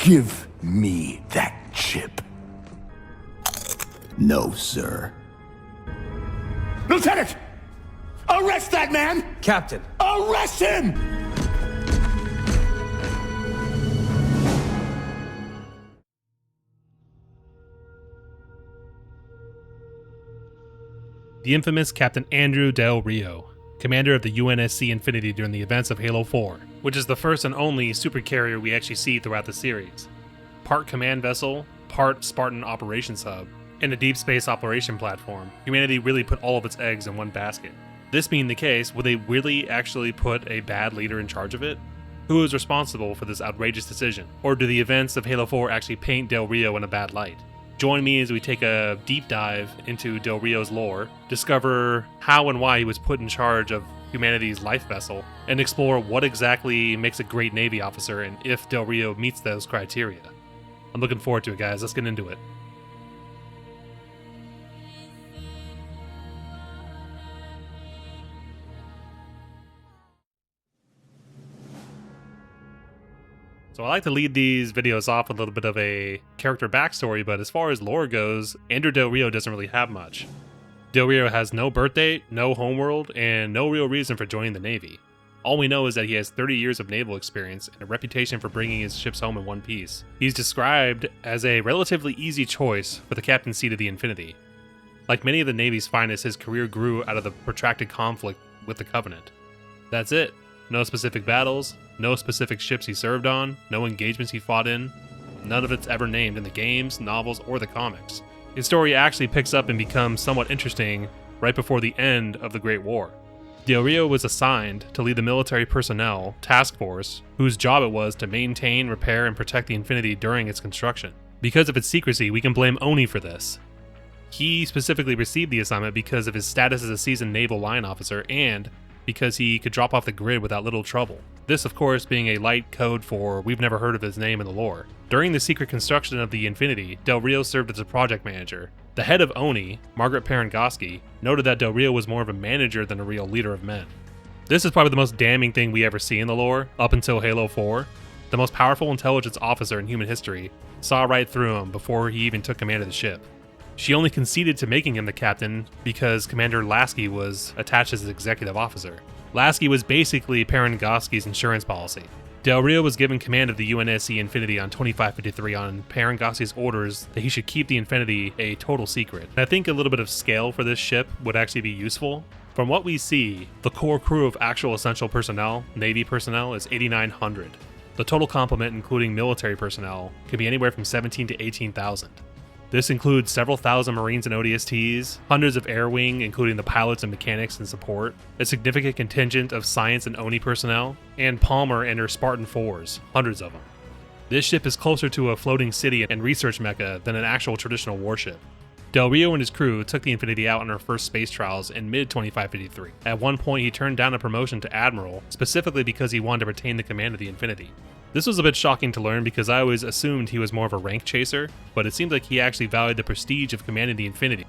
Give me that chip. No, sir. Lieutenant! Arrest that man! Captain! Arrest him! The infamous Captain Andrew Del Rio, commander of the UNSC Infinity during the events of Halo 4, which is the first and only supercarrier we actually see throughout the series. Part command vessel, part Spartan operations hub, and a deep space operation platform, humanity really put all of its eggs in one basket. This being the case, would they really actually put a bad leader in charge of it? Who is responsible for this outrageous decision? Or do the events of Halo 4 actually paint Del Rio in a bad light? Join me as we take a deep dive into Del Rio's lore, discover how and why he was put in charge of humanity's life vessel, and explore what exactly makes a great Navy officer and if Del Rio meets those criteria. I'm looking forward to it, guys. Let's get into it. So I like to lead these videos off with a little bit of a character backstory, but as far as lore goes, Andrew Del Rio doesn't really have much. Del Rio has no birth date, no homeworld, and no real reason for joining the Navy. All we know is that he has 30 years of naval experience and a reputation for bringing his ships home in one piece. He's described as a relatively easy choice for the captain's seat of the Infinity. Like many of the Navy's finest, his career grew out of the protracted conflict with the Covenant. That's it. No specific battles, no specific ships he served on, no engagements he fought in. None of it's ever named in the games, novels, or the comics. His story actually picks up and becomes somewhat interesting right before the end of the Great War. Del Rio was assigned to lead the military personnel task force whose job it was to maintain, repair, and protect the Infinity during its construction. Because of its secrecy, we can blame Oni for this. He specifically received the assignment because of his status as a seasoned naval line officer and because he could drop off the grid without little trouble. This, of course, being a light code for we've never heard of his name in the lore. During the secret construction of the Infinity, Del Rio served as a project manager. The head of Oni, Margaret Parengoski, noted that Del Rio was more of a manager than a real leader of men. This is probably the most damning thing we ever see in the lore, up until Halo 4. The most powerful intelligence officer in human history saw right through him before he even took command of the ship. She only conceded to making him the captain because Commander Lasky was attached as his executive officer. Lasky was basically Parengoski's insurance policy. Del Rio was given command of the UNSC Infinity on 2553 on Parengoski's orders that he should keep the Infinity a total secret. And I think a little bit of scale for this ship would actually be useful. From what we see, the core crew of actual essential personnel, Navy personnel, is 8,900. The total complement, including military personnel, could be anywhere from 17 to 18,000. This includes several thousand Marines and ODSTs, hundreds of air wing, including the pilots and mechanics and support, a significant contingent of science and Oni personnel, and Palmer and her Spartan 4s, hundreds of them. This ship is closer to a floating city and research mecca than an actual traditional warship. Del Rio and his crew took the Infinity out on her first space trials in mid-2553. At one point, he turned down a promotion to Admiral, specifically because he wanted to retain the command of the Infinity. This was a bit shocking to learn because I always assumed he was more of a rank chaser, but it seems like he actually valued the prestige of commanding the Infinity,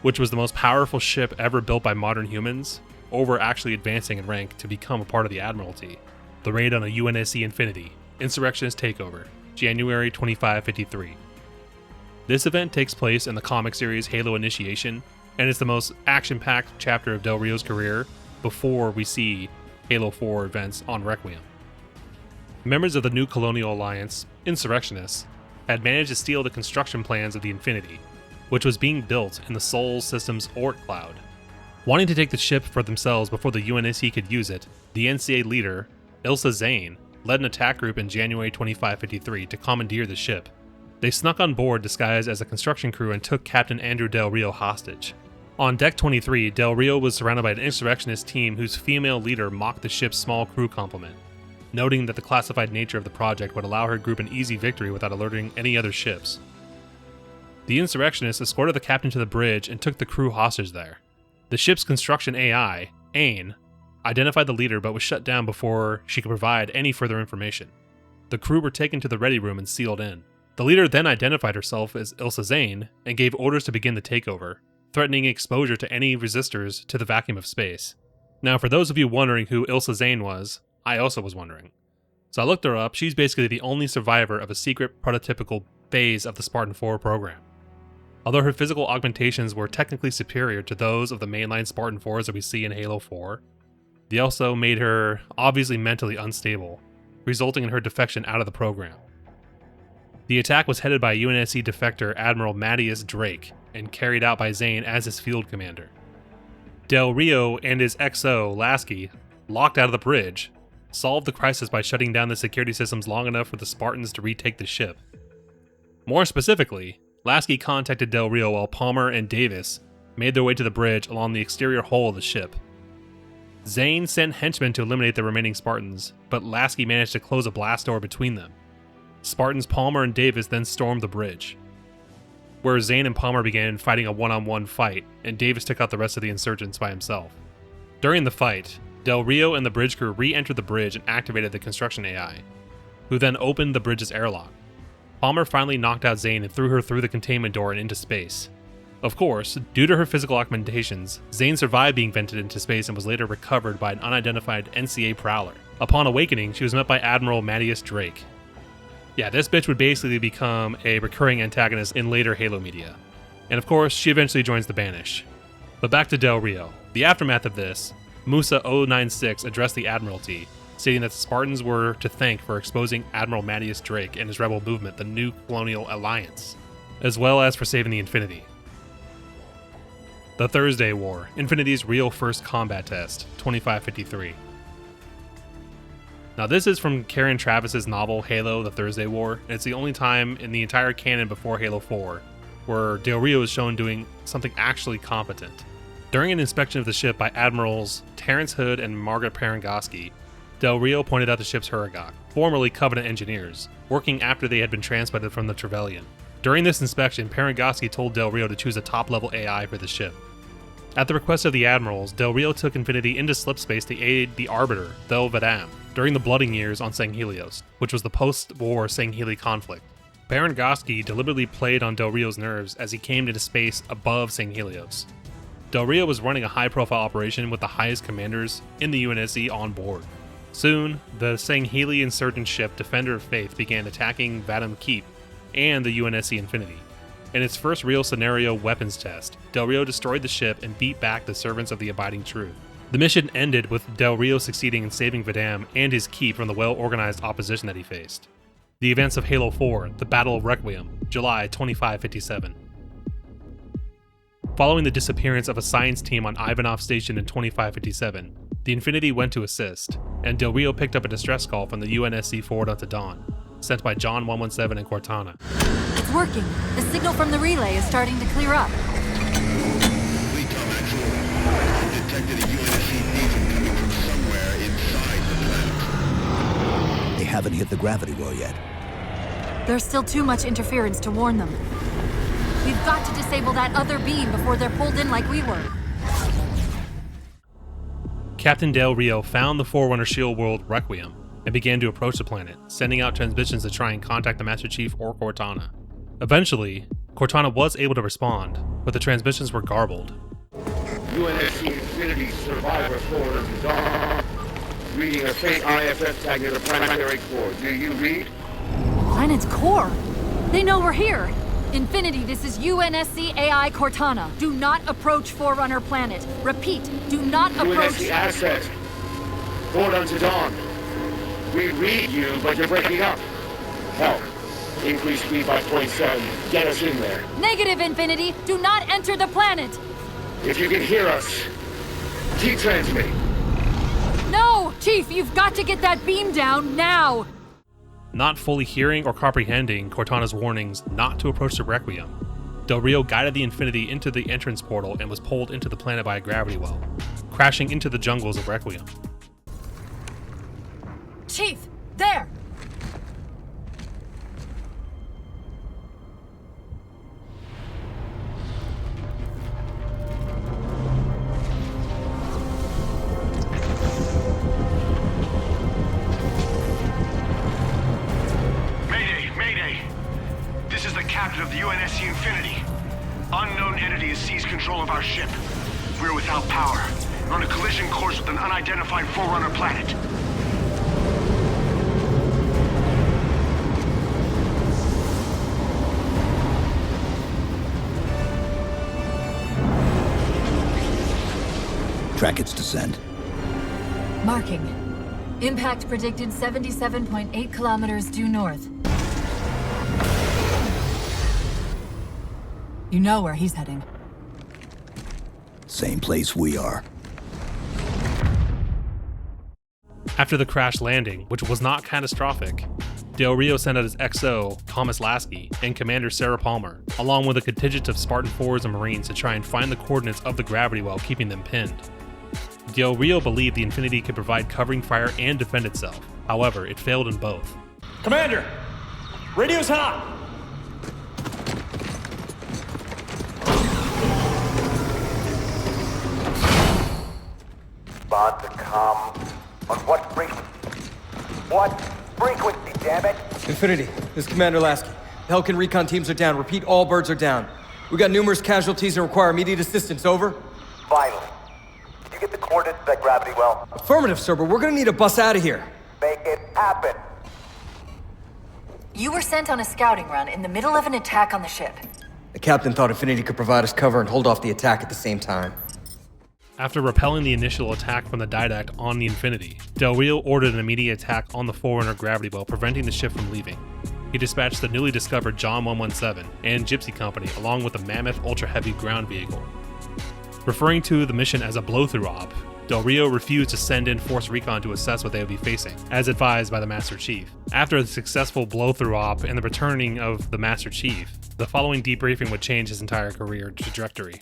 which was the most powerful ship ever built by modern humans, over actually advancing in rank to become a part of the Admiralty. The raid on a UNSC Infinity, Insurrectionist Takeover, January 2553. This event takes place in the comic series Halo Initiation, and it's the most action-packed chapter of Del Rio's career before we see Halo 4 events on Requiem. Members of the New Colonial Alliance, Insurrectionists, had managed to steal the construction plans of the Infinity, which was being built in the Sol Systems Oort cloud. Wanting to take the ship for themselves before the UNSC could use it, the NCA leader, Ilsa Zane, led an attack group in January 2553 to commandeer the ship. They snuck on board disguised as a construction crew and took Captain Andrew Del Rio hostage. On Deck 23, Del Rio was surrounded by an insurrectionist team whose female leader mocked the ship's small crew complement, noting that the classified nature of the project would allow her group an easy victory without alerting any other ships. The insurrectionists escorted the captain to the bridge and took the crew hostage there. The ship's construction AI, Ain, identified the leader but was shut down before she could provide any further information. The crew were taken to the ready room and sealed in. The leader then identified herself as Ilsa Zane and gave orders to begin the takeover, threatening exposure to any resistors to the vacuum of space. Now, for those of you wondering who Ilsa Zane was, I also was wondering. So I looked her up. She's basically the only survivor of a secret prototypical phase of the Spartan 4 program. Although her physical augmentations were technically superior to those of the mainline Spartan 4s that we see in Halo 4, they also made her obviously mentally unstable, resulting in her defection out of the program. The attack was headed by UNSC defector Admiral Matthias Drake and carried out by Zane as his field commander. Del Rio and his XO, Lasky, locked out of the bridge, solved the crisis by shutting down the security systems long enough for the Spartans to retake the ship. More specifically, Lasky contacted Del Rio while Palmer and Davis made their way to the bridge along the exterior hull of the ship. Zane sent henchmen to eliminate the remaining Spartans, but Lasky managed to close a blast door between them. Spartans Palmer and Davis then stormed the bridge, where Zane and Palmer began fighting a one-on-one fight, and Davis took out the rest of the insurgents by himself. During the fight, Del Rio and the bridge crew re-entered the bridge and activated the construction AI, who then opened the bridge's airlock. Palmer finally knocked out Zane and threw her through the containment door and into space. Of course, due to her physical augmentations, Zane survived being vented into space and was later recovered by an unidentified NCA prowler. Upon awakening, she was met by Admiral Matthias Drake. Yeah, this bitch would basically become a recurring antagonist in later Halo media. And of course, she eventually joins the Banish. But back to Del Rio. The aftermath of this, Musa 096 addressed the Admiralty, stating that the Spartans were to thank for exposing Admiral Matthias Drake and his rebel movement, the New Colonial Alliance, as well as for saving the Infinity. The Thursday War, Infinity's real first combat test, 2553. Now this is from Karen Travis's novel Halo, The Thursday War, and it's the only time in the entire canon before Halo 4 where Del Rio is shown doing something actually competent. During an inspection of the ship by Admirals Terrence Hood and Margaret Parangoski, Del Rio pointed out the ship's Huragok, formerly Covenant engineers, working after they had been transplanted from the Trevelyan. During this inspection, Parangoski told Del Rio to choose a top-level AI for the ship. At the request of the Admirals, Del Rio took Infinity into slipspace to aid the Arbiter, Thel Vadam, during the blooding years on Sanghelios, which was the post-war Sangheli conflict. Parangoski deliberately played on Del Rio's nerves as he came into space above Sanghelios. Del Rio was running a high-profile operation with the highest commanders in the UNSC on board. Soon, the Sangheli insurgent ship Defender of Faith began attacking Vadam Keep and the UNSC Infinity. In its first real scenario weapons test, Del Rio destroyed the ship and beat back the servants of the Abiding Truth. The mission ended with Del Rio succeeding in saving Vadam and his keep from the well-organized opposition that he faced. The events of Halo 4, the Battle of Requiem, July 2557. Following the disappearance of a science team on Ivanov Station in 2557, the Infinity went to assist, and Del Rio picked up a distress call from the UNSC Forward Unto Dawn, sent by John 117 and Cortana. It's working. The signal from the relay is starting to clear up. We detected a UNSC agent coming from somewhere inside the planet. They haven't hit the gravity well yet. There's still too much interference to warn them. We've got to disable that other beam before they're pulled in like we were. Captain Del Rio found the Forerunner shield world Requiem and began to approach the planet, sending out transmissions to try and contact the Master Chief or Cortana. Eventually, Cortana was able to respond, but the transmissions were garbled. UNSC Infinity Survivor Forward Unto Dawn. Reading a faint IFF tag near the planetary core. Do you read? Planet's core? They know we're here. Infinity, this is UNSC AI Cortana. Do not approach Forerunner planet. Repeat, do not approach... UNSC asset. Forward Unto Dawn. We read you, but you're breaking up. Help. Increase speed by 0.7. Get us in there. Negative, Infinity. Do not enter the planet. If you can hear us, T-transmit. No! Chief, you've got to get that beam down now! Not fully hearing or comprehending Cortana's warnings not to approach the Requiem, Del Rio guided the Infinity into the entrance portal and was pulled into the planet by a gravity well, crashing into the jungles of Requiem. Chief, there! Captain of the UNSC Infinity. Unknown entity has seized control of our ship. We're without power. We're on a collision course with an unidentified Forerunner planet. track its descent. Marking. Impact predicted 77.8 kilometers due north. You know where he's heading. Same place we are. After the crash landing, which was not catastrophic, Del Rio sent out his XO, Thomas Lasky, and Commander Sarah Palmer, along with a contingent of Spartan 4s and Marines to try and find the coordinates of the gravity well keeping them pinned. Del Rio believed the Infinity could provide covering fire and defend itself. However, it failed in both. Commander! Radio's hot! Respond to comm. On what frequency? What frequency, damn it? Infinity, this is Commander Lasky. The Helkin recon teams are down. Repeat, all birds are down. We got numerous casualties and require immediate assistance. Over. Finally. Did you get the coordinates of that gravity well? Affirmative, sir, but we're gonna need a bus out of here. Make it happen. You were sent on a scouting run in the middle of an attack on the ship. The captain thought Infinity could provide us cover and hold off the attack at the same time. After repelling the initial attack from the Didact on the Infinity, Del Rio ordered an immediate attack on the Forerunner gravity well, preventing the ship from leaving. He dispatched the newly discovered John 117 and Gypsy Company along with the Mammoth ultra-heavy ground vehicle. Referring to the mission as a blow-through op, Del Rio refused to send in force recon to assess what they would be facing, as advised by the Master Chief. After the successful blow-through op and the returning of the Master Chief, the following debriefing would change his entire career trajectory.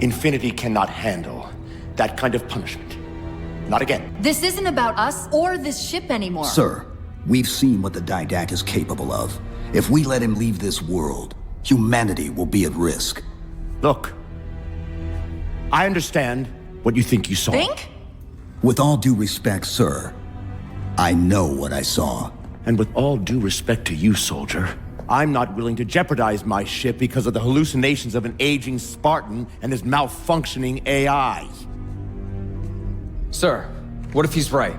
Infinity cannot handle that kind of punishment. Not again. This isn't about us or this ship anymore. Sir, we've seen what the Didact is capable of. If we let him leave this world, humanity will be at risk. Look, I understand what you think you saw. Think? With all due respect, sir, I know what I saw. And with all due respect to you, soldier, I'm not willing to jeopardize my ship because of the hallucinations of an aging Spartan and his malfunctioning AI. Sir, what if he's right?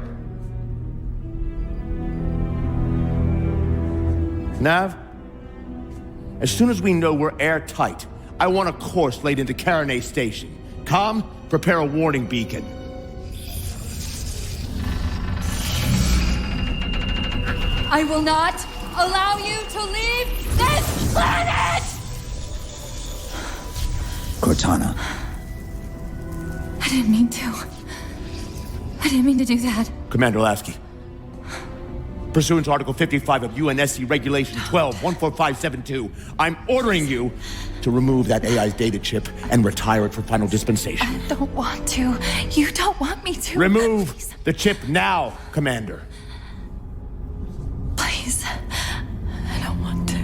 Nav, as soon as we know we're airtight, I want a course laid into Caranay Station. Com, prepare a warning beacon. I will not allow you to leave this planet! Cortana, I didn't mean to. I didn't mean to do that. Commander Lasky, pursuant to Article 55 of UNSC Regulation 12-14572, I'm ordering you to remove that AI's data chip and retire it for final dispensation. I don't want to. You don't want me to. Remove Please. the chip now, Commander. Please. I don't want to.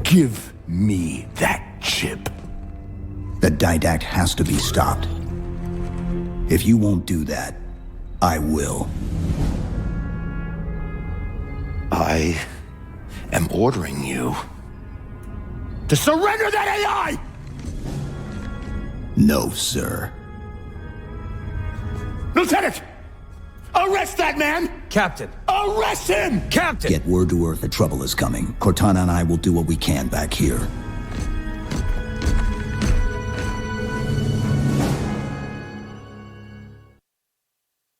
Give me that chip. the Didact has to be stopped. If you won't do that, I will. I am ordering you to surrender that AI! No, sir. Lieutenant! Arrest that man! Captain! Arrest him! Captain! Get word to Earth that trouble is coming. Cortana and I will do what we can back here.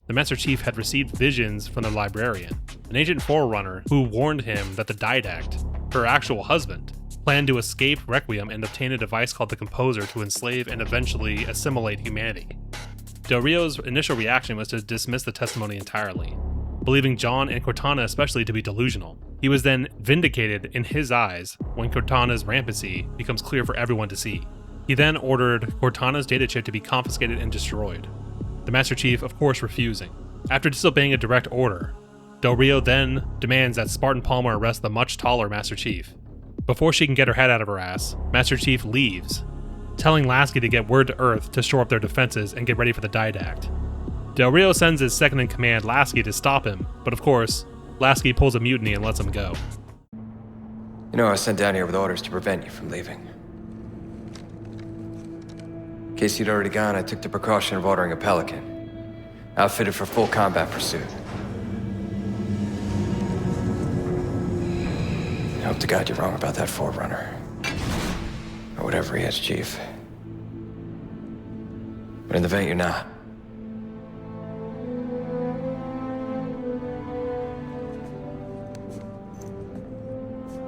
The Master Chief had received visions from the librarian, an ancient forerunner who warned him that the Didact, her actual husband, planned to escape Requiem and obtain a device called the Composure to enslave and eventually assimilate humanity. Del Rio's initial reaction was to dismiss the testimony entirely, believing John and Cortana especially to be delusional. He was then vindicated in his eyes when Cortana's rampancy becomes clear for everyone to see. He then ordered Cortana's data chip to be confiscated and destroyed. The Master Chief, of course, refusing. After disobeying a direct order, Del Rio then demands that Spartan Palmer arrest the much taller Master Chief. Before she can get her head out of her ass, Master Chief leaves, telling Lasky to get word to Earth to shore up their defenses and get ready for the Didact. Del Rio sends his second-in-command, Lasky, to stop him, but of course, Lasky pulls a mutiny and lets him go. You know, I was sent down here with orders to prevent you from leaving. In case you'd already gone, I took the precaution of ordering a Pelican, outfitted for full combat pursuit. hope to God you're wrong about that Forerunner. Or whatever he is, Chief. But in the event you're not.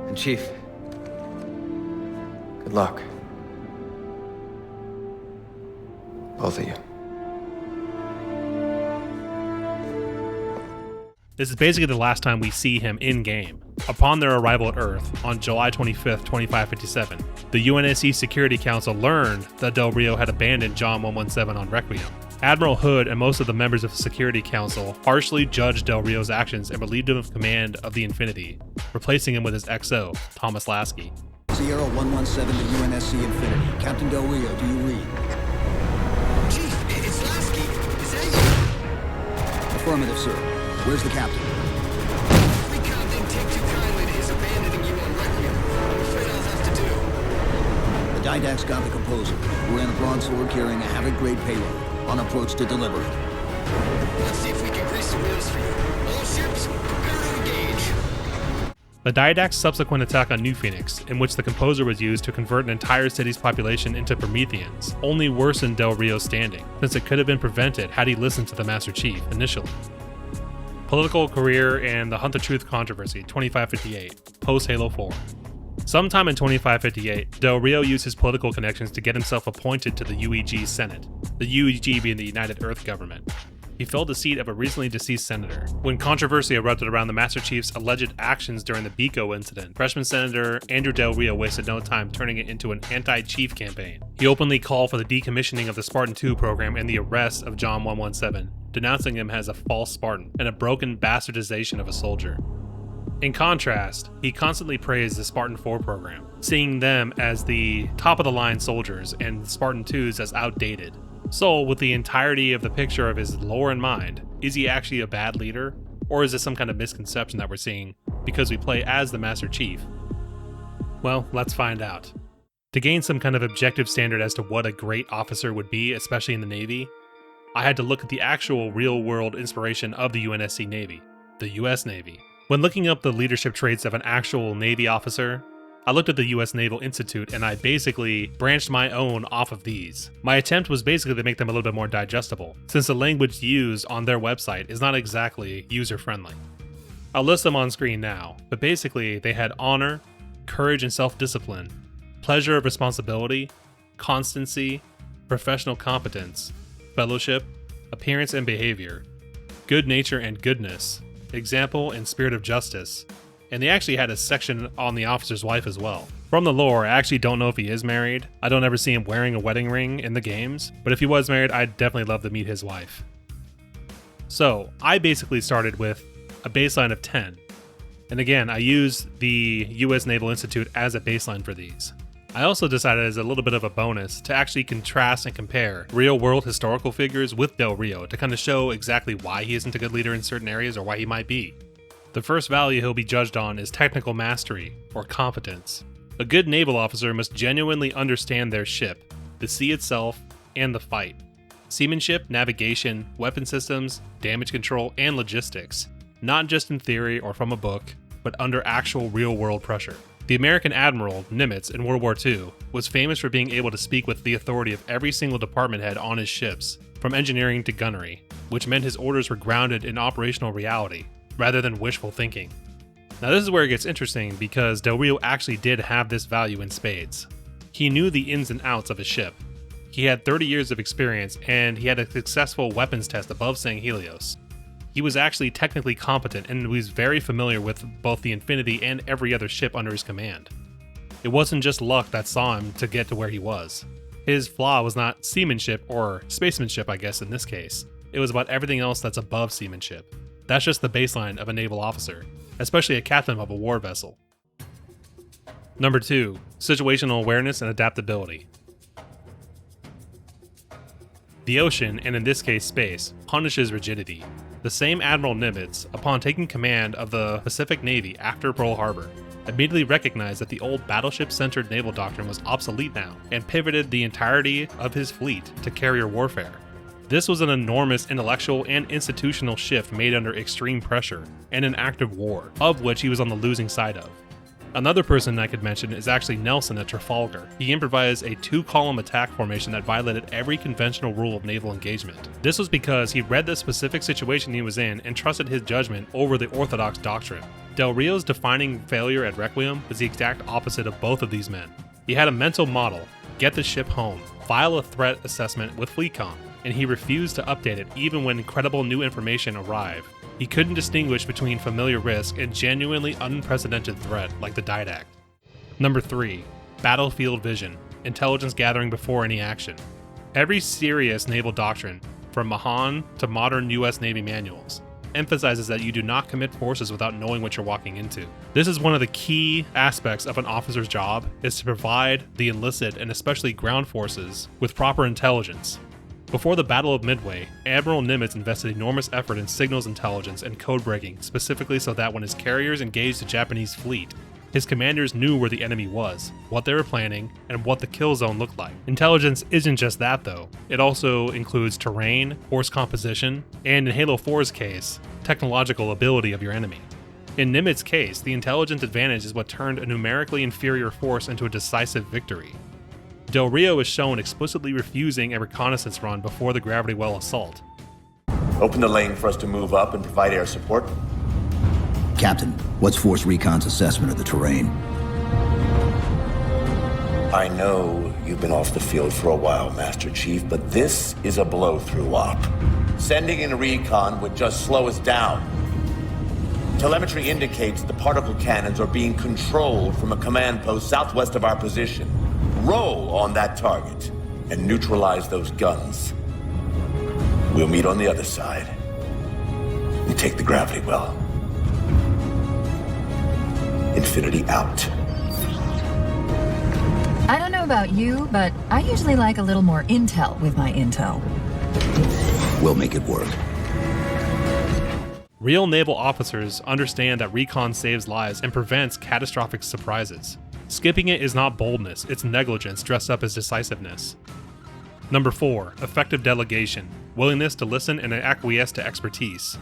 And Chief, good luck. Both of you. This is basically the last time we see him in-game. Upon their arrival at Earth on July 25th, 2557, the UNSC Security Council learned that Del Rio had abandoned John 117 on Requiem. Admiral Hood and most of the members of the Security Council harshly judged Del Rio's actions and relieved him of command of the Infinity, replacing him with his XO, Thomas Lasky. Sierra 117 to UNSC Infinity. Captain Del Rio, do you read? Chief, it's Lasky. Is that you? Affirmative, sir. Where's the captain? Recon didn't take too kindly to his abandoning you on Requiem. I'm afraid I'll have to do. The Didact's got the Composure. We're in a broadsword carrying a Havoc-grade payload. On approach to deliver it. Let's see if we can grease the wheels for you. All ships, prepare to engage. The Didact's subsequent attack on New Phoenix, in which the Composure was used to convert an entire city's population into Prometheans, only worsened Del Rio's standing, since it could have been prevented had he listened to the Master Chief initially. Political career and the Hunt the Truth controversy, 2558, post-Halo 4. Sometime in 2558, Del Rio used his political connections to get himself appointed to the UEG Senate, the UEG being the United Earth Government. He filled the seat of a recently deceased senator. When controversy erupted around the Master Chief's alleged actions during the Biko incident, freshman Senator Andrew Del Rio wasted no time turning it into an anti-Chief campaign. He openly called for the decommissioning of the Spartan II program and the arrest of John 117, denouncing him as a false Spartan and a broken bastardization of a soldier. In contrast, he constantly praised the Spartan 4 program, seeing them as the top-of-the-line soldiers and Spartan 2s as outdated. So, with the entirety of the picture of his lore in mind, is he actually a bad leader? Or is this some kind of misconception that we're seeing because we play as the Master Chief? Well, let's find out. To gain some kind of objective standard as to what a great officer would be, especially in the Navy, I had to look at the actual real-world inspiration of the UNSC Navy, the US Navy. When looking up the leadership traits of an actual Navy officer, I looked at the US Naval Institute and I basically branched my own off of these. My attempt was basically to make them a little bit more digestible, since the language used on their website is not exactly user-friendly. I'll list them on screen now, but basically they had honor, courage and self-discipline, pleasure of responsibility, constancy, professional competence, fellowship, appearance and behavior, good nature and goodness, example and spirit of justice, and they actually had a section on the officer's wife as well. From the lore, I actually don't know if he is married. I don't ever see him wearing a wedding ring in the games, but if he was married, I'd definitely love to meet his wife. So, I basically started with a baseline of 10. And again, I used the US Naval Institute as a baseline for these. I also decided as a little bit of a bonus to actually contrast and compare real-world historical figures with Del Rio to kind of show exactly why he isn't a good leader in certain areas or why he might be. The first value he'll be judged on is technical mastery, or competence. A good naval officer must genuinely understand their ship, the sea itself, and the fight. Seamanship, navigation, weapon systems, damage control, and logistics, not just in theory or from a book, but under actual real-world pressure. The American admiral, Nimitz, in World War II, was famous for being able to speak with the authority of every single department head on his ships, from engineering to gunnery, which meant his orders were grounded in operational reality, rather than wishful thinking. Now this is where it gets interesting because Del Rio actually did have this value in spades. He knew the ins and outs of a ship. He had 30 years of experience and he had a successful weapons test above Sang Helios. He was actually technically competent and was very familiar with both the Infinity and every other ship under his command. It wasn't just luck that saw him to get to where he was. His flaw was not seamanship or spacemanship, I guess in this case. It was about everything else that's above seamanship. That's just the baseline of a naval officer, especially a captain of a war vessel. Number 2, situational awareness and adaptability. The ocean, and in this case space, punishes rigidity. The same Admiral Nimitz, upon taking command of the Pacific Navy after Pearl Harbor, immediately recognized that the old battleship-centered naval doctrine was obsolete now, and pivoted the entirety of his fleet to carrier warfare. This was an enormous intellectual and institutional shift made under extreme pressure and an active war, of which he was on the losing side of. Another person I could mention is actually Nelson at Trafalgar. He improvised a 2-column attack formation that violated every conventional rule of naval engagement. This was because he read the specific situation he was in and trusted his judgment over the orthodox doctrine. Del Rio's defining failure at Requiem is the exact opposite of both of these men. He had a mental model: get the ship home, file a threat assessment with FleetCom, and he refused to update it even when incredible new information arrived. He couldn't distinguish between familiar risk and genuinely unprecedented threat like the Didact. Number 3. Battlefield vision, intelligence gathering before any action. Every serious naval doctrine, from Mahan to modern US Navy manuals, emphasizes that you do not commit forces without knowing what you're walking into. This is one of the key aspects of an officer's job, is to provide the enlisted and especially ground forces with proper intelligence. Before the Battle of Midway, Admiral Nimitz invested enormous effort in signals intelligence and code breaking, specifically so that when his carriers engaged the Japanese fleet, his commanders knew where the enemy was, what they were planning, and what the kill zone looked like. Intelligence isn't just that though. It also includes terrain, force composition, and in Halo 4's case, technological ability of your enemy. In Nimitz's case, the intelligence advantage is what turned a numerically inferior force into a decisive victory. Del Rio is shown explicitly refusing a reconnaissance run before the Gravity Well assault. Open the lane for us to move up and provide air support. Captain, what's Force Recon's assessment of the terrain? I know you've been off the field for a while, Master Chief, but this is a blow-through op. Sending in a recon would just slow us down. Telemetry indicates the particle cannons are being controlled from a command post southwest of our position. Roll on that target and neutralize those guns. We'll meet on the other side and take the Gravity Well. Infinity out. I don't know about you, but I usually like a little more intel with my intel. We'll make it work. Real naval officers understand that recon saves lives and prevents catastrophic surprises. Skipping it is not boldness, it's negligence dressed up as decisiveness. Number 4. Effective delegation, willingness to listen and acquiesce to expertise.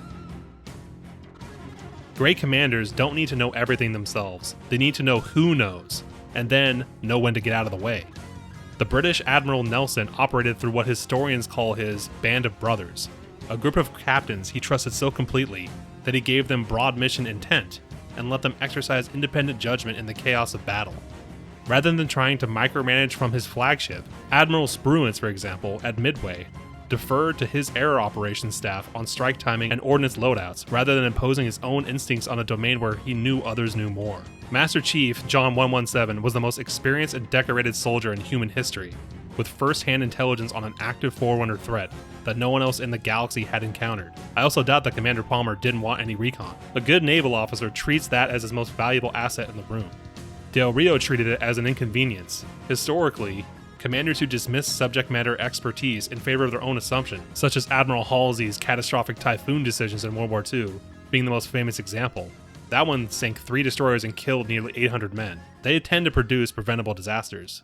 Great commanders don't need to know everything themselves, they need to know who knows, and then know when to get out of the way. The British Admiral Nelson operated through what historians call his Band of Brothers, a group of captains he trusted so completely that he gave them broad mission intent and let them exercise independent judgment in the chaos of battle. Rather than trying to micromanage from his flagship, Admiral Spruance, for example, at Midway, deferred to his air operations staff on strike timing and ordnance loadouts, rather than imposing his own instincts on a domain where he knew others knew more. Master Chief John 117 was the most experienced and decorated soldier in human history, with first-hand intelligence on an active Forerunner threat that no one else in the galaxy had encountered. I also doubt that Commander Palmer didn't want any recon. A good naval officer treats that as his most valuable asset in the room. Del Rio treated it as an inconvenience. Historically, commanders who dismiss subject matter expertise in favor of their own assumption, such as Admiral Halsey's catastrophic Typhoon decisions in World War II, being the most famous example. That one sank 3 destroyers and killed nearly 800 men. They tend to produce preventable disasters.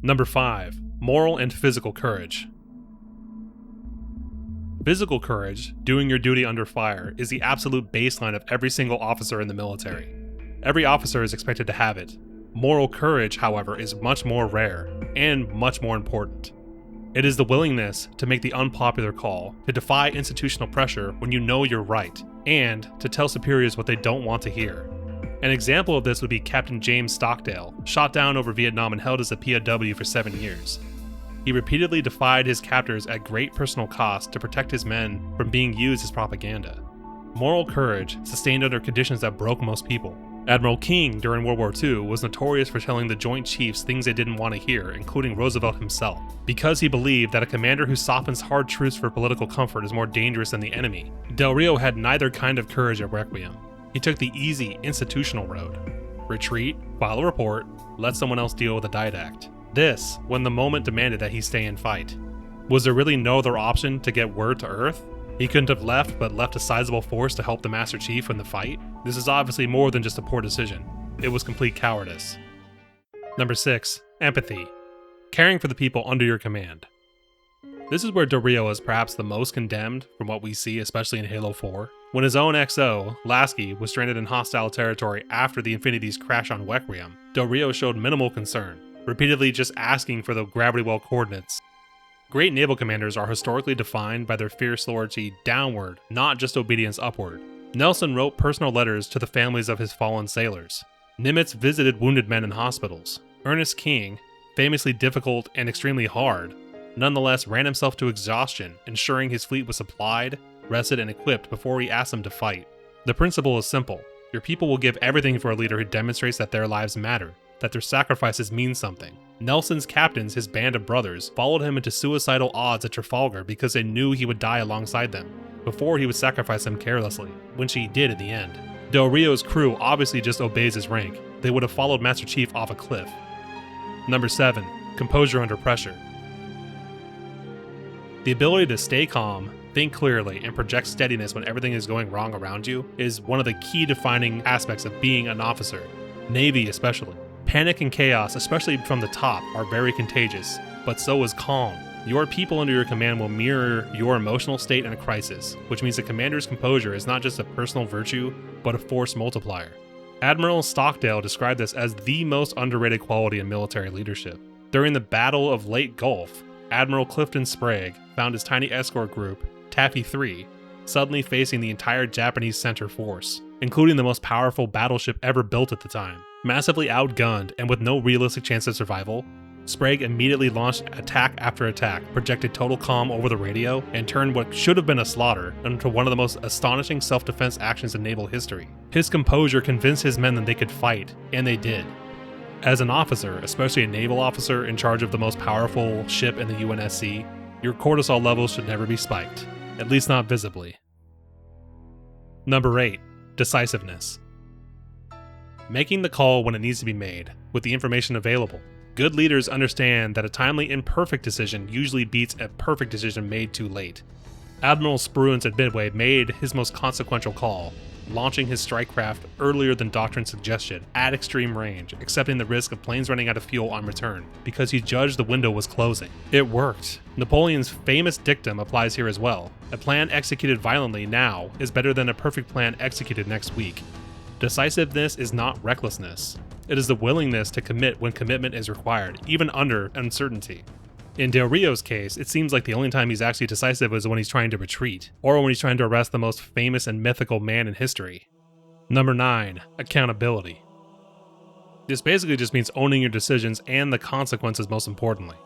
Number 5. Moral and physical courage. Physical courage, doing your duty under fire, is the absolute baseline of every single officer in the military. Every officer is expected to have it. Moral courage, however, is much more rare, and much more important. It is the willingness to make the unpopular call, to defy institutional pressure when you know you're right, and to tell superiors what they don't want to hear. An example of this would be Captain James Stockdale, shot down over Vietnam and held as a POW for 7 years. He repeatedly defied his captors at great personal cost to protect his men from being used as propaganda. Moral courage, sustained under conditions that broke most people. Admiral King, during World War II, was notorious for telling the Joint Chiefs things they didn't want to hear, including Roosevelt himself, because he believed that a commander who softens hard truths for political comfort is more dangerous than the enemy. Del Rio had neither kind of courage at Requiem. He took the easy, institutional road. Retreat, file a report, let someone else deal with the Didact. This, when the moment demanded that he stay and fight. Was there really no other option to get word to Earth? He couldn't have left, but left a sizable force to help the Master Chief in the fight? This is obviously more than just a poor decision. It was complete cowardice. Number 6. Empathy. Caring for the people under your command. This is where Del Rio is perhaps the most condemned from what we see, especially in Halo 4. When his own XO, Lasky, was stranded in hostile territory after the Infinity's crash on Requiem, Del Rio showed minimal concern, repeatedly just asking for the gravity well coordinates. Great naval commanders are historically defined by their fierce loyalty downward, not just obedience upward. Nelson wrote personal letters to the families of his fallen sailors. Nimitz visited wounded men in hospitals. Ernest King, famously difficult and extremely hard, nonetheless ran himself to exhaustion, ensuring his fleet was supplied, rested, and equipped before he asked them to fight. The principle is simple. Your people will give everything for a leader who demonstrates that their lives matter, that their sacrifices mean something. Nelson's captains, his band of brothers, followed him into suicidal odds at Trafalgar because they knew he would die alongside them, before he would sacrifice them carelessly, which he did in the end. Del Rio's crew obviously just obeys his rank. They would have followed Master Chief off a cliff. Number 7. Composure under pressure. The ability to stay calm, think clearly, and project steadiness when everything is going wrong around you is one of the key defining aspects of being an officer, Navy especially. Panic and chaos, especially from the top, are very contagious, but so is calm. Your people under your command will mirror your emotional state in a crisis, which means the commander's composure is not just a personal virtue, but a force multiplier. Admiral Stockdale described this as the most underrated quality in military leadership. During the Battle of Lake Gulf, Admiral Clifton Sprague found his tiny escort group, Taffy 3, suddenly facing the entire Japanese center force, including the most powerful battleship ever built at the time. Massively outgunned and with no realistic chance of survival, Sprague immediately launched attack after attack, projected total calm over the radio, and turned what should have been a slaughter into one of the most astonishing self-defense actions in naval history. His composure convinced his men that they could fight, and they did. As an officer, especially a naval officer in charge of the most powerful ship in the UNSC, your cortisol levels should never be spiked, at least not visibly. Number 8. Decisiveness. Making the call when it needs to be made, with the information available. Good leaders understand that a timely, imperfect decision usually beats a perfect decision made too late. Admiral Spruance at Midway made his most consequential call, launching his strike craft earlier than doctrine suggested, at extreme range, accepting the risk of planes running out of fuel on return, because he judged the window was closing. It worked. Napoleon's famous dictum applies here as well. A plan executed violently now is better than a perfect plan executed next week. Decisiveness is not recklessness. It is the willingness to commit when commitment is required, even under uncertainty. In Del Rio's case, it seems like the only time he's actually decisive is when he's trying to retreat, or when he's trying to arrest the most famous and mythical man in history. Number 9. Accountability. This basically just means owning your decisions and the consequences most importantly.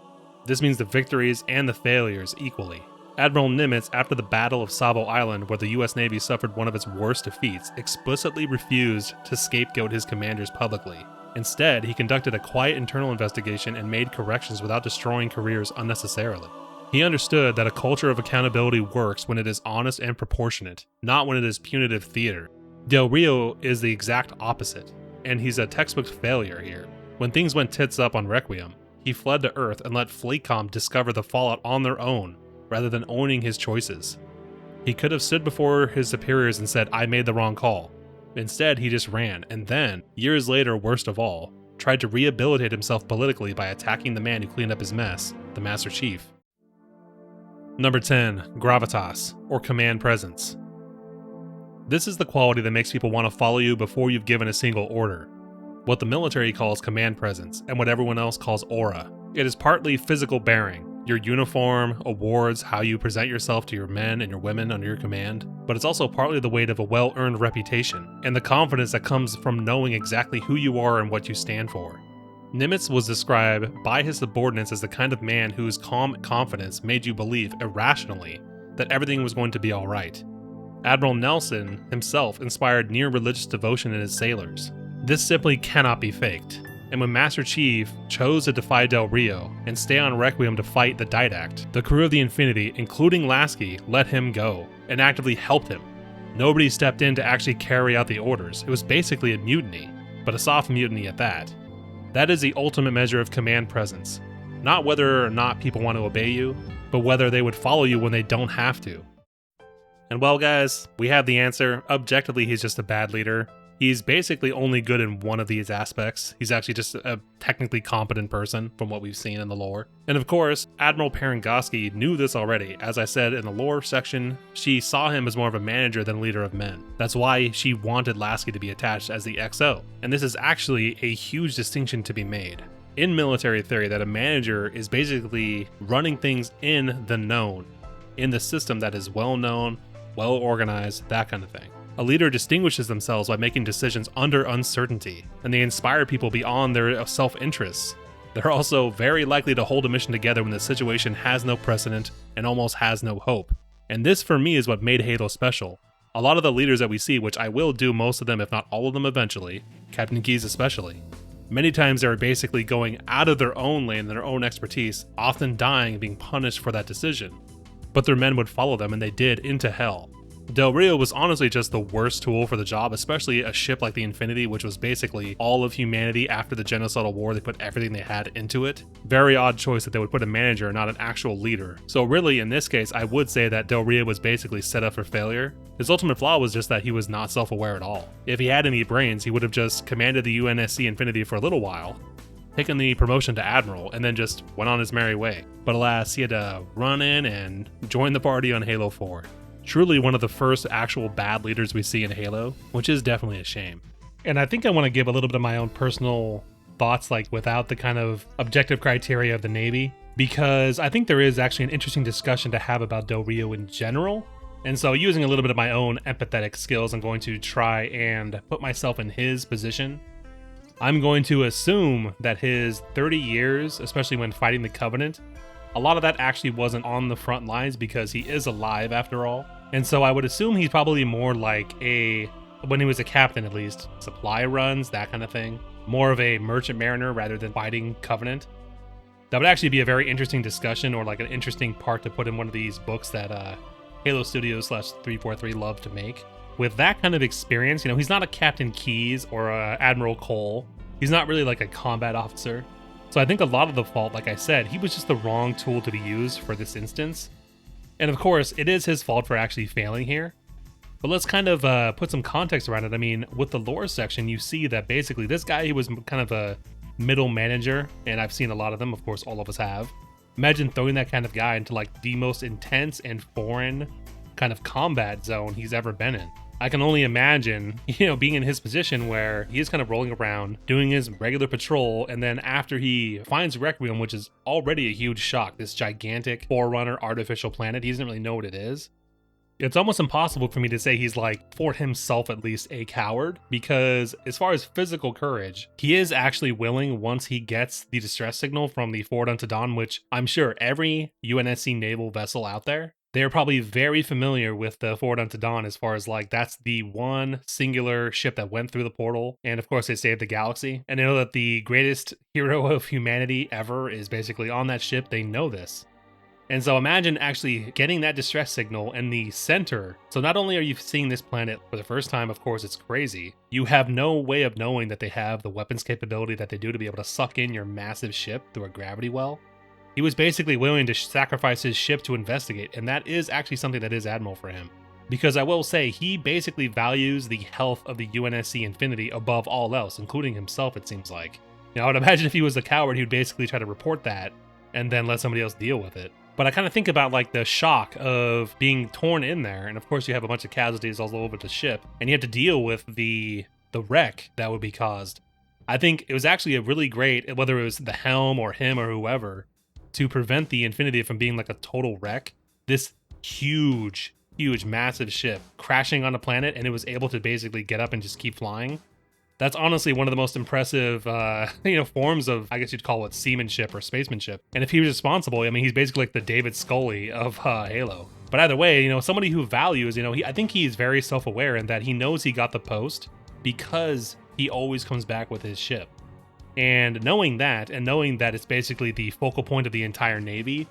This means the victories and the failures equally. Admiral Nimitz, after the Battle of Savo Island, where the US Navy suffered one of its worst defeats, explicitly refused to scapegoat his commanders publicly. Instead, he conducted a quiet internal investigation and made corrections without destroying careers unnecessarily. He understood that a culture of accountability works when it is honest and proportionate, not when it is punitive theater. Del Rio is the exact opposite, and he's a textbook failure here. When things went tits up on Requiem, he fled to Earth and let Fleetcom discover the fallout on their own, rather than owning his choices. He could have stood before his superiors and said, "I made the wrong call." Instead, he just ran, and then, years later, worst of all, tried to rehabilitate himself politically by attacking the man who cleaned up his mess, the Master Chief. Number 10. Gravitas, or command presence. This is the quality that makes people want to follow you before you've given a single order. What the military calls command presence, and what everyone else calls aura. It is partly physical bearing, your uniform, awards, how you present yourself to your men and your women under your command, but it's also partly the weight of a well-earned reputation, and the confidence that comes from knowing exactly who you are and what you stand for. Nimitz was described by his subordinates as the kind of man whose calm confidence made you believe, irrationally, that everything was going to be alright. Admiral Nelson himself inspired near religious devotion in his sailors. This simply cannot be faked. And when Master Chief chose to defy Del Rio and stay on Requiem to fight the Didact, the crew of the Infinity, including Lasky, let him go and actively helped him. Nobody stepped in to actually carry out the orders. It was basically a mutiny, but a soft mutiny at that. That is the ultimate measure of command presence. Not whether or not people want to obey you, but whether they would follow you when they don't have to. And well guys, we have the answer. Objectively, he's just a bad leader. He's basically only good in one of these aspects. He's actually just a technically competent person from what we've seen in the lore. And of course, Admiral Parangoski knew this already. As I said in the lore section, she saw him as more of a manager than leader of men. That's why she wanted Lasky to be attached as the XO. And this is actually a huge distinction to be made in military theory, that a manager is basically running things in the known, in the system that is well known, well organized, that kind of thing. A leader distinguishes themselves by making decisions under uncertainty, and they inspire people beyond their self-interests. They're also very likely to hold a mission together when the situation has no precedent and almost has no hope. And this, for me, is what made Halo special. A lot of the leaders that we see, which I will do most of them, if not all of them eventually, Captain Keyes especially, many times they're basically going out of their own lane and their own expertise, often dying and being punished for that decision. But their men would follow them, and they did, into hell. Del Rio was honestly just the worst tool for the job, especially a ship like the Infinity, which was basically all of humanity after the genocidal war. They put everything they had into it. Very odd choice that they would put a manager, not an actual leader. So really, in this case, I would say that Del Rio was basically set up for failure. His ultimate flaw was just that he was not self-aware at all. If he had any brains, he would have just commanded the UNSC Infinity for a little while, taken the promotion to Admiral, and then just went on his merry way. But alas, he had to run in and join the party on Halo 4. Truly one of the first actual bad leaders we see in Halo, which is definitely a shame. And I think I want to give a little bit of my own personal thoughts, like without the kind of objective criteria of the Navy, because I think there is actually an interesting discussion to have about Del Rio in general. And so using a little bit of my own empathetic skills, I'm going to try and put myself in his position. I'm going to assume that his 30 years, especially when fighting the Covenant, a lot of that actually wasn't on the front lines because he is alive after all. And so I would assume he's probably more like when he was a captain at least, supply runs, that kind of thing. More of a merchant mariner rather than fighting Covenant. That would actually be a very interesting discussion, or like an interesting part to put in one of these books that Halo Studios /343 love to make. With that kind of experience, you know, he's not a Captain Keyes or a Admiral Cole. He's not really like a combat officer. So I think a lot of the fault, like I said, he was just the wrong tool to be used for this instance. And of course, it is his fault for actually failing here. But let's kind of put some context around it. I mean, with the lore section, you see that basically this guy, he was kind of a middle manager, and I've seen a lot of them, of course, all of us have. Imagine throwing that kind of guy into like the most intense and foreign kind of combat zone he's ever been in. I can only imagine, you know, being in his position where he is kind of rolling around, doing his regular patrol, and then after he finds Requiem, which is already a huge shock, this gigantic Forerunner artificial planet, he doesn't really know what it is. It's almost impossible for me to say he's like, for himself at least, a coward, because as far as physical courage, he is actually willing once he gets the distress signal from the Forward Unto Dawn, which I'm sure every UNSC naval vessel out there, they're probably very familiar with the Forward Unto Dawn, as far as like that's the one singular ship that went through the portal, and of course they saved the galaxy. And they know that the greatest hero of humanity ever is basically on that ship. They know this. And so imagine actually getting that distress signal in the center. So not only are you seeing this planet for the first time, of course it's crazy, you have no way of knowing that they have the weapons capability that they do to be able to suck in your massive ship through a gravity well. He was basically willing to sacrifice his ship to investigate, and that is actually something that is admirable for him. Because I will say, he basically values the health of the UNSC Infinity above all else, including himself, it seems like. Now, I would imagine if he was a coward, he would basically try to report that, and then let somebody else deal with it. But I kind of think about like the shock of being torn in there, and of course you have a bunch of casualties all over the ship, and you have to deal with the wreck that would be caused. I think it was actually a really great, whether it was the helm or him or whoever, to prevent the Infinity from being like a total wreck. This huge, massive ship crashing on a planet, and it was able to basically get up and just keep flying. That's honestly one of the most impressive, forms of, I guess you'd call it seamanship or spacemanship. And if he was responsible, I mean, he's basically like the David Scully of Halo. But either way, somebody who values, I think he's very self-aware in that he knows he got the post because he always comes back with his ship. And knowing that, and knowing that it's basically the focal point of the entire Navy,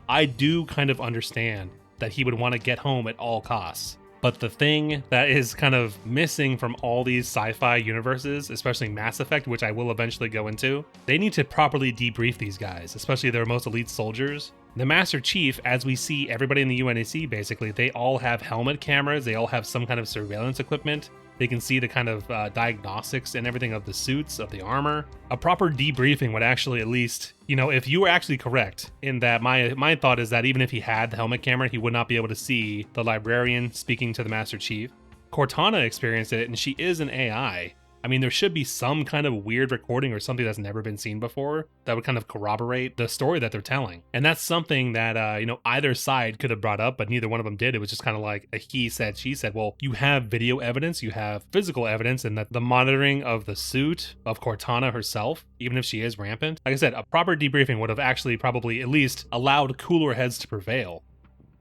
I do kind of understand that he would want to get home at all costs. But the thing that is kind of missing from all these sci-fi universes, especially Mass Effect, which I will eventually go into, they need to properly debrief these guys, especially their most elite soldiers. The Master Chief, as we see everybody in the UNSC basically, they all have helmet cameras, they all have some kind of surveillance equipment. They can see the kind of diagnostics and everything of the suits, of the armor. A proper debriefing would actually at least, you know, if you were actually correct in that, my thought is that even if he had the helmet camera, he would not be able to see the librarian speaking to the Master Chief. Cortana experienced it, and she is an AI. I mean, there should be some kind of weird recording or something that's never been seen before that would kind of corroborate the story that they're telling. And that's something that, you know, either side could have brought up, but neither one of them did. It was just kind of like a he said, she said. Well, you have video evidence, you have physical evidence, and that the monitoring of the suit of Cortana herself, even if she is rampant. Like I said, a proper debriefing would have actually probably at least allowed cooler heads to prevail.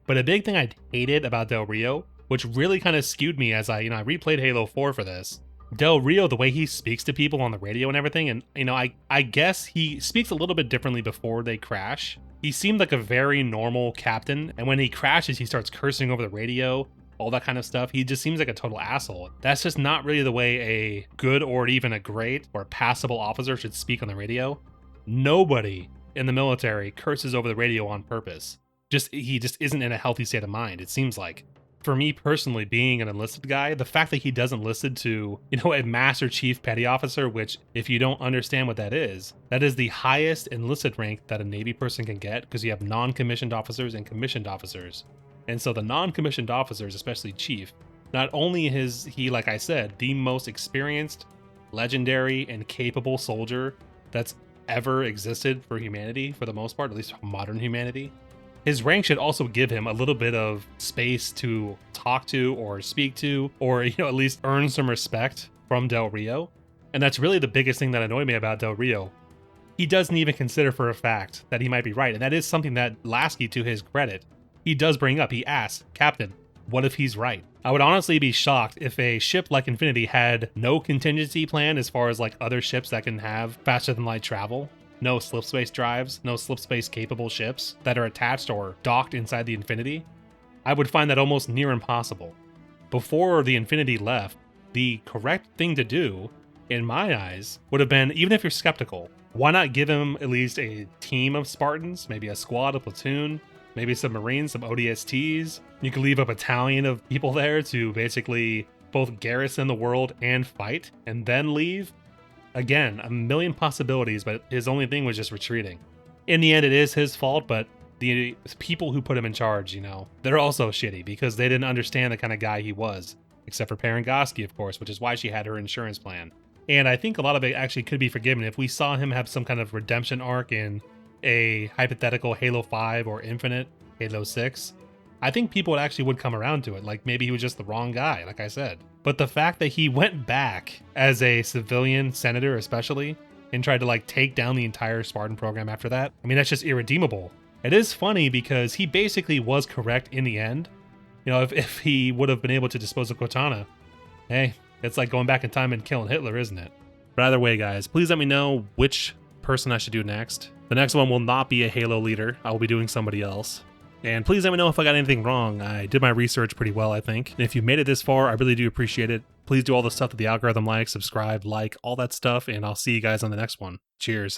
But a big thing I hated about Del Rio, which really kind of skewed me as I replayed Halo 4 for this, Del Rio, the way he speaks to people on the radio and everything, and, you know, I guess he speaks a little bit differently before they crash. He seemed like a very normal captain, and when he crashes, he starts cursing over the radio, all that kind of stuff. He just seems like a total asshole. That's just not really the way a good or even a great or passable officer should speak on the radio. Nobody in the military curses over the radio on purpose. He just isn't in a healthy state of mind, it seems like. For me personally, being an enlisted guy, the fact that he doesn't listen to, you know, a Master Chief Petty Officer, which, if you don't understand what that is the highest enlisted rank that a Navy person can get, because you have non-commissioned officers and commissioned officers. And so the non-commissioned officers, especially Chief, not only is he, like I said, the most experienced, legendary, and capable soldier that's ever existed for humanity, for the most part, at least modern humanity, his rank should also give him a little bit of space to talk to or speak to, or, you know, at least earn some respect from Del Rio. And that's really the biggest thing that annoyed me about Del Rio. He doesn't even consider for a fact that he might be right. And that is something that Lasky, to his credit, he does bring up. He asks, Captain, what if he's right? I would honestly be shocked if a ship like Infinity had no contingency plan as far as like other ships that can have faster than light travel. No slipspace drives, no slipspace capable ships that are attached or docked inside the Infinity. I would find that almost near impossible. Before the Infinity left, the correct thing to do, in my eyes, would have been, even if you're skeptical, why not give him at least a team of Spartans, maybe a squad, a platoon, maybe some Marines, some ODSTs. You could leave a battalion of people there to basically both garrison the world and fight, and then leave. Again, a million possibilities, but his only thing was just retreating. In the end, it is his fault, but the people who put him in charge, you know, they're also shitty because they didn't understand the kind of guy he was. Except for Parangoski, of course, which is why she had her insurance plan. And I think a lot of it actually could be forgiven if we saw him have some kind of redemption arc in a hypothetical Halo 5 or Infinite Halo 6. I think people actually would come around to it, like maybe he was just the wrong guy, like I said. But the fact that he went back as a civilian senator especially, and tried to like take down the entire Spartan program after that, I mean, that's just irredeemable. It is funny because he basically was correct in the end. You know, if he would have been able to dispose of Cortana, hey, it's like going back in time and killing Hitler, isn't it? But either way, guys, please let me know which person I should do next. The next one will not be a Halo leader. I will be doing somebody else. And please let me know if I got anything wrong. I did my research pretty well, I think. And if you made it this far, I really do appreciate it. Please do all the stuff that the algorithm likes, subscribe, like, all that stuff, and I'll see you guys on the next one. Cheers.